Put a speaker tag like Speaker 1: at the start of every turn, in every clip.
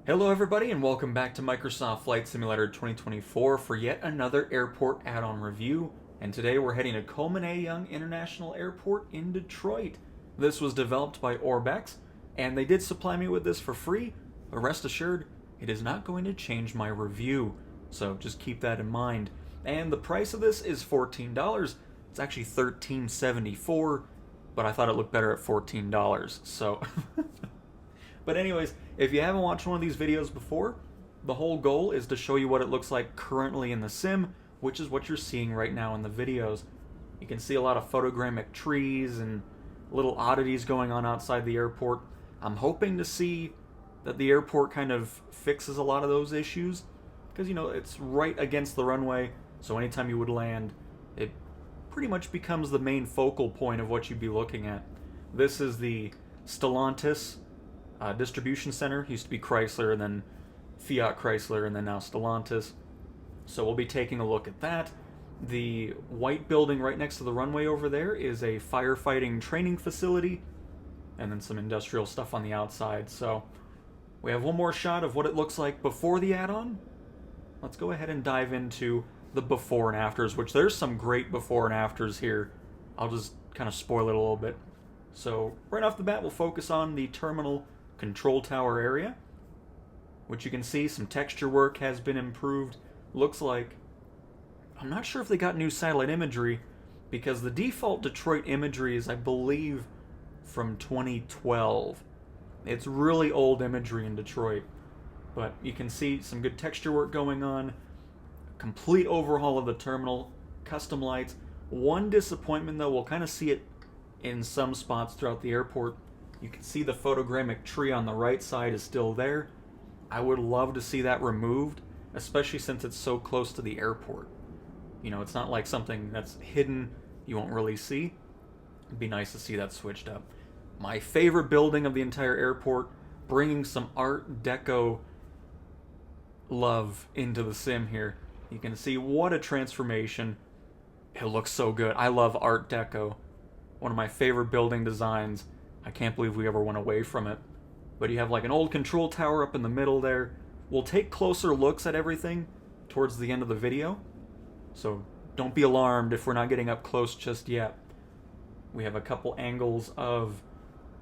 Speaker 1: Hello everybody and welcome back to Microsoft Flight Simulator 2024 for yet another airport add-on review. And today we're heading to Coleman A. Young International Airport in Detroit. This was developed by Orbx, and they did supply me with this for free, but rest assured, it is not going to change my review. So just keep that in mind. And the price of this is $14. It's actually $13.74, but I thought it looked better at $14, so... But anyways, if you haven't watched one of these videos before, the whole goal is to show you what it looks like currently in the sim, which is what you're seeing right now in the videos. You can see a lot of photogrammic trees and little oddities going on outside the airport. I'm hoping to see that the airport kind of fixes a lot of those issues, because, you know, it's right against the runway, so anytime you would land, it pretty much becomes the main focal point of what you'd be looking at. This is the Stellantis distribution center. Used to be Chrysler, and then Fiat Chrysler, and then now Stellantis. So we'll be taking a look at that. The white building right next to the runway over there is a firefighting training facility, and then some industrial stuff on the outside. So we have one more shot of what it looks like before the add-on. Let's go ahead and dive into the before and afters, which there's some great before and afters here. I'll just kind of spoil it a little bit. So right off the bat, we'll focus on the terminal control tower area, which you can see some texture work has been improved. Looks like, I'm not sure if they got new satellite imagery, because the default Detroit imagery is, I believe, from 2012. It's really old imagery in Detroit, but you can see some good texture work going on. Complete overhaul of the terminal, custom lights. One disappointment though, we'll kind of see it in some spots throughout the airport. You can see the photogrammic tree on the right side is still there. I would love to see that removed, especially since it's so close to the airport. You know, it's not like something that's hidden you won't really see. It'd be nice to see that switched up. My favorite building of the entire airport, bringing some Art Deco love into the sim here. You can see what a transformation. It looks so good. I love Art Deco. One of my favorite building designs. I can't believe we ever went away from it. But you have like an old control tower up in the middle there. We'll take closer looks at everything towards the end of the video, so don't be alarmed if we're not getting up close just yet. We have a couple angles of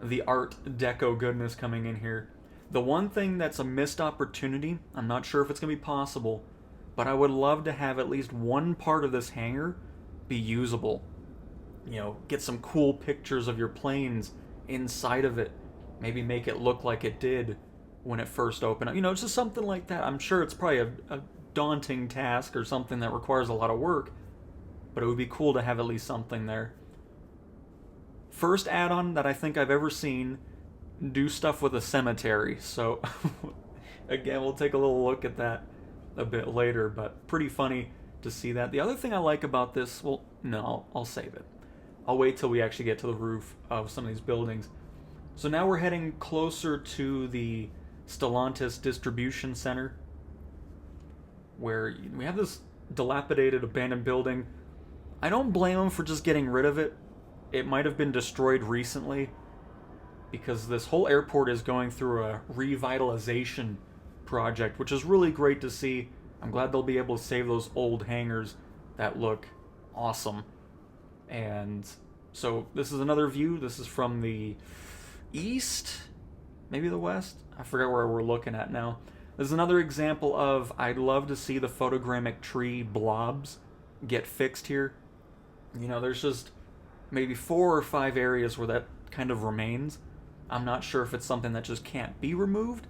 Speaker 1: the Art Deco goodness coming in here. The one thing that's a missed opportunity, I'm not sure if it's going to be possible, but I would love to have at least one part of this hangar be usable. You know, get some cool pictures of your planes inside of it. Maybe make it look like it did when it first opened up. You know, it's just something like that. I'm sure it's probably a daunting task or something that requires a lot of work, but it would be cool to have at least something there. First add-on that I think I've ever seen do stuff with a cemetery, so again, we'll take a little look at that a bit later, but pretty funny to see that. The other thing I like about this, well, no, I'll save it. I'll wait till we actually get to the roof of some of these buildings. So now we're heading closer to the Stellantis distribution center, where we have this dilapidated, abandoned building. I don't blame them for just getting rid of it. It might have been destroyed recently, because this whole airport is going through a revitalization project, which is really great to see. I'm glad they'll be able to save those old hangars that look awesome. And so this is another view. This is from the east, maybe the west. I forget where we're looking at now. This is another example of, I'd love to see the photogrammic tree blobs get fixed here. You know, there's just maybe 4 or 5 areas where that kind of remains. I'm not sure if it's something that just can't be removed,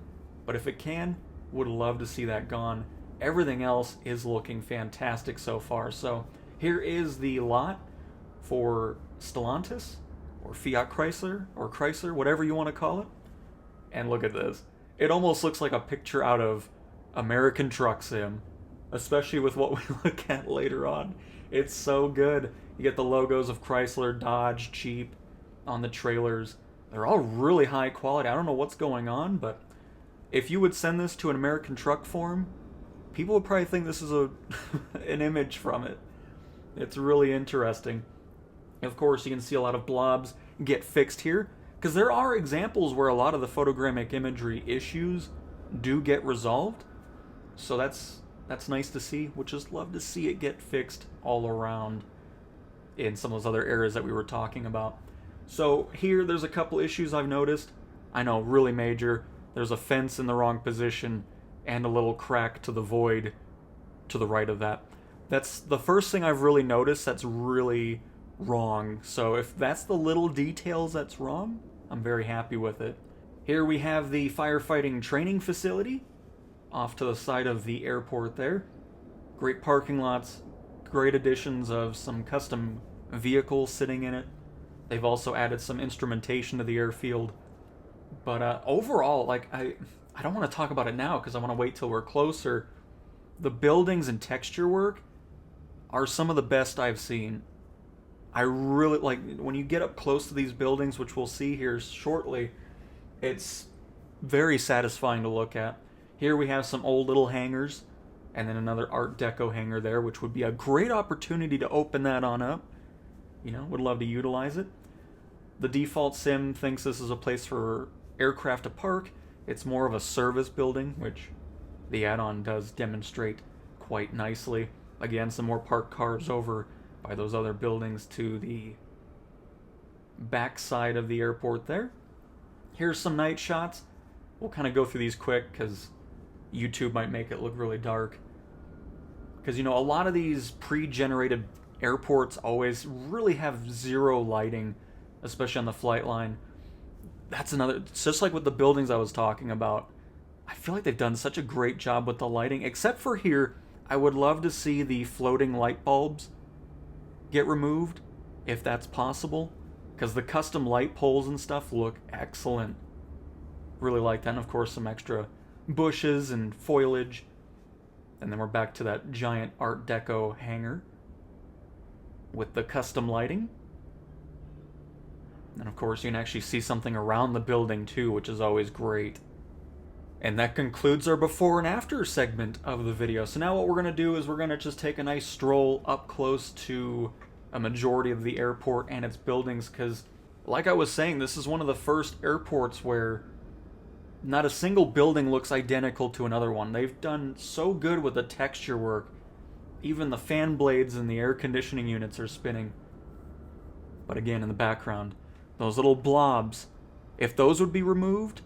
Speaker 1: but if it can, would love to see that gone. Everything else is looking fantastic so far. So here is the lot for Stellantis, or Fiat Chrysler, or Chrysler, whatever you want to call it. And look at this. It almost looks like a picture out of American Truck Sim, especially with what we look at later on. It's so good. You get the logos of Chrysler, Dodge, Jeep on the trailers. They're all really high quality. I don't know what's going on, but if you would send this to an American Truck forum, people would probably think this is an image from it. It's really interesting. Of course, you can see a lot of blobs get fixed here, because there are examples where a lot of the photogrammic imagery issues do get resolved. So that's nice to see. Would just love to see it get fixed all around in some of those other areas that we were talking about. So here, there's a couple issues I've noticed. I know, really major. There's a fence in the wrong position and a little crack to the void to the right of that. That's the first thing I've really noticed that's really wrong. So if that's the little details that's wrong, I'm very happy with it. Here we have the firefighting training facility off to the side of the airport there. Great parking lots, great additions of some custom vehicles sitting in it. They've also added some instrumentation to the airfield. But overall, like, I don't want to talk about it now because I want to wait till we're closer. The buildings and texture work are some of the best I've seen. I really like when you get up close to these buildings, which we'll see here shortly. It's very satisfying to look at. Here we have some old little hangars, and then another Art Deco hangar there, which would be a great opportunity to open that on up. You know, would love to utilize it. The default sim thinks this is a place for aircraft to park. It's more of a service building, which the add-on does demonstrate quite nicely. Again, some more parked cars over by those other buildings to the back side of the airport there. Here's some night shots. We'll kind of go through these quick because YouTube might make it look really dark. Because, you know, a lot of these pre-generated airports always really have zero lighting, especially on the flight line. That's another, it's just like with the buildings I was talking about. I feel like they've done such a great job with the lighting, except for here. I would love to see the floating light bulbs get removed, if that's possible, because the custom light poles and stuff look excellent. Really like that, and of course some extra bushes and foliage. And then we're back to that giant Art Deco hangar with the custom lighting. And of course you can actually see something around the building too, which is always great. And that concludes our before and after segment of the video. So now what we're going to do is we're going to just take a nice stroll up close to a majority of the airport and its buildings, because like I was saying, this is one of the first airports where not a single building looks identical to another one. They've done so good with the texture work. Even the fan blades and the air conditioning units are spinning. But again, in the background, those little blobs, if those would be removed,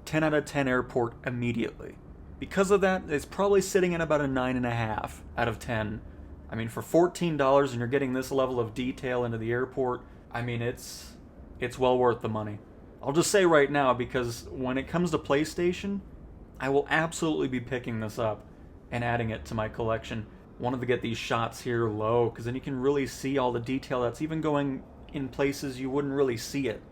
Speaker 1: 10 out of 10 airport immediately. Because of that, it's probably sitting at about a 9.5 out of 10. I mean, for $14 and you're getting this level of detail into the airport, I mean, it's well worth the money. I'll just say right now, because when it comes to PlayStation, I will absolutely be picking this up and adding it to my collection. Wanted to get these shots here low, because then you can really see all the detail that's even going in places you wouldn't really see it.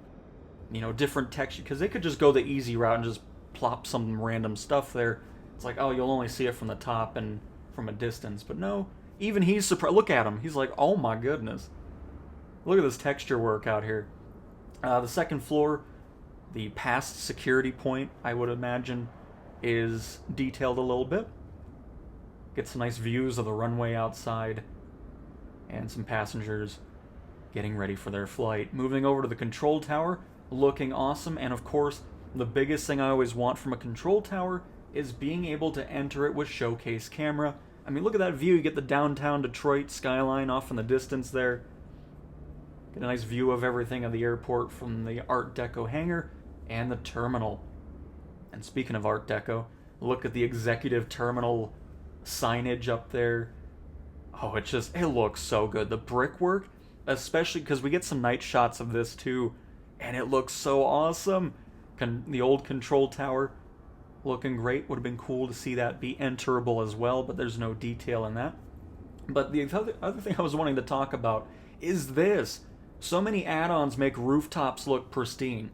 Speaker 1: You know, different texture, because they could just go the easy route and just plop some random stuff there. It's like, oh, you'll only see it from the top and from a distance. But no, even he's surprised. Look at him. He's like, oh my goodness. Look at this texture work out here. The second floor, the past security point, I would imagine, is detailed a little bit. Get some nice views of the runway outside and some passengers getting ready for their flight. Moving over to the control tower, looking awesome, and of course, the biggest thing I always want from a control tower is being able to enter it with showcase camera. I mean, look at that view. You get the downtown Detroit skyline off in the distance there. Get a nice view of everything of the airport from the Art Deco hangar and the terminal. And speaking of Art Deco, look at the executive terminal signage up there. Oh, it looks so good. The brickwork, especially because we get some night shots of this too, and it looks so awesome. The old control tower looking great. Would have been cool to see that be enterable as well, but there's no detail in that. But the other thing I was wanting to talk about is this. So many add-ons make rooftops look pristine.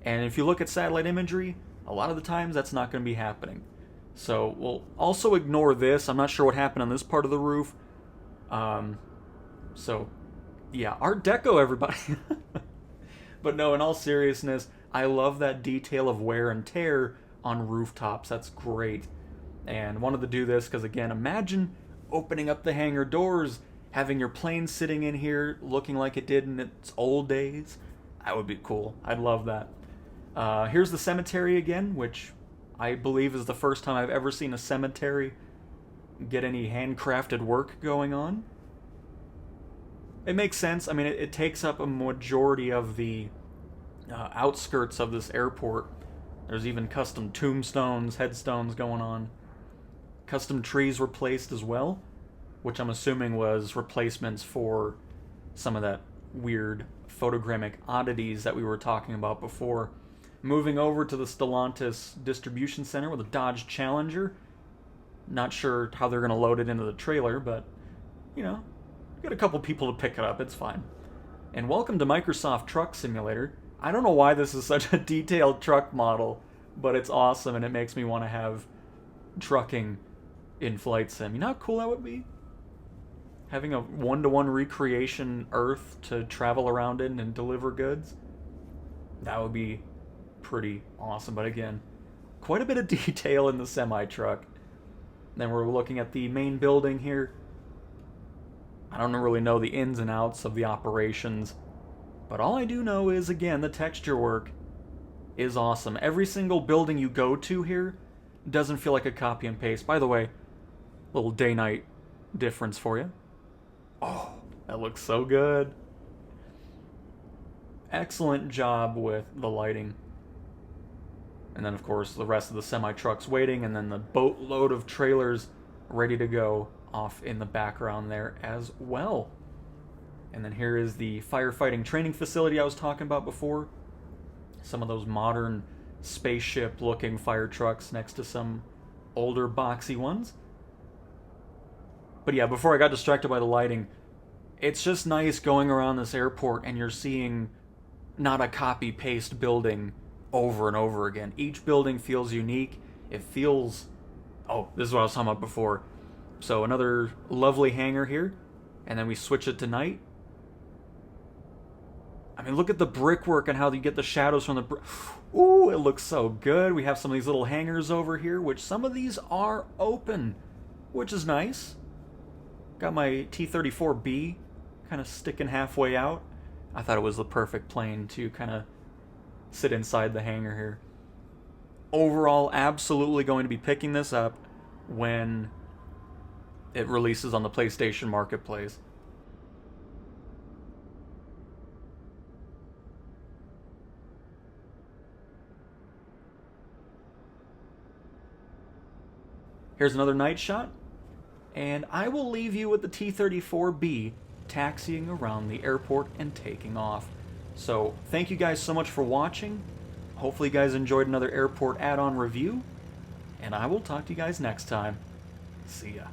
Speaker 1: And if you look at satellite imagery, a lot of the times that's not going to be happening. So we'll also ignore this. I'm not sure what happened on this part of the roof. So, yeah, Art Deco, everybody. But no, in all seriousness, I love that detail of wear and tear on rooftops. That's great. And wanted to do this because, again, imagine opening up the hangar doors, having your plane sitting in here looking like it did in its old days. That would be cool. I'd love that. Here's the cemetery again, which I believe is the first time I've ever seen a cemetery get any handcrafted work going on. It makes sense. I mean, it takes up a majority of the outskirts of this airport. There's even custom tombstones, headstones going on. Custom trees were placed as well, which I'm assuming was replacements for some of that weird photogrammic oddities that we were talking about before. Moving over to the Stellantis distribution center with a Dodge Challenger. Not sure how they're going to load it into the trailer, but, you know, got a couple people to pick it up. It's fine. And welcome to Microsoft Truck Simulator. I don't know why this is such a detailed truck model, but it's awesome, and it makes me want to have trucking in Flight Sim. You know how cool that would be? Having a one-to-one recreation Earth to travel around in and deliver goods? That would be pretty awesome. But again, quite a bit of detail in the semi-truck. Then we're looking at the main building here. I don't really know the ins and outs of the operations, but all I do know is, again, the texture work is awesome. Every single building you go to here doesn't feel like a copy and paste. By the way, little day-night difference for you. Oh, that looks so good. Excellent job with the lighting. And then, of course, the rest of the semi-trucks waiting, and then the boatload of trailers ready to go off in the background there as well. And then here is the firefighting training facility I was talking about before. Some of those modern spaceship-looking fire trucks next to some older boxy ones. But yeah, before I got distracted by the lighting, it's just nice going around this airport and you're seeing not a copy-paste building over and over again. Each building feels unique. It feels... Oh, this is what I was talking about before. So another lovely hangar here, and then we switch it to night. I mean, look at the brickwork and how you get the shadows from the brick. Ooh, it looks so good. We have some of these little hangars over here, which some of these are open, which is nice. Got my T-34B kind of sticking halfway out. I thought it was the perfect plane to kind of sit inside the hangar here. Overall, absolutely going to be picking this up when it releases on the PlayStation Marketplace. Here's another night shot, and I will leave you with the T-34B taxiing around the airport and taking off. So, thank you guys so much for watching. Hopefully you guys enjoyed another airport add-on review, and I will talk to you guys next time. See ya.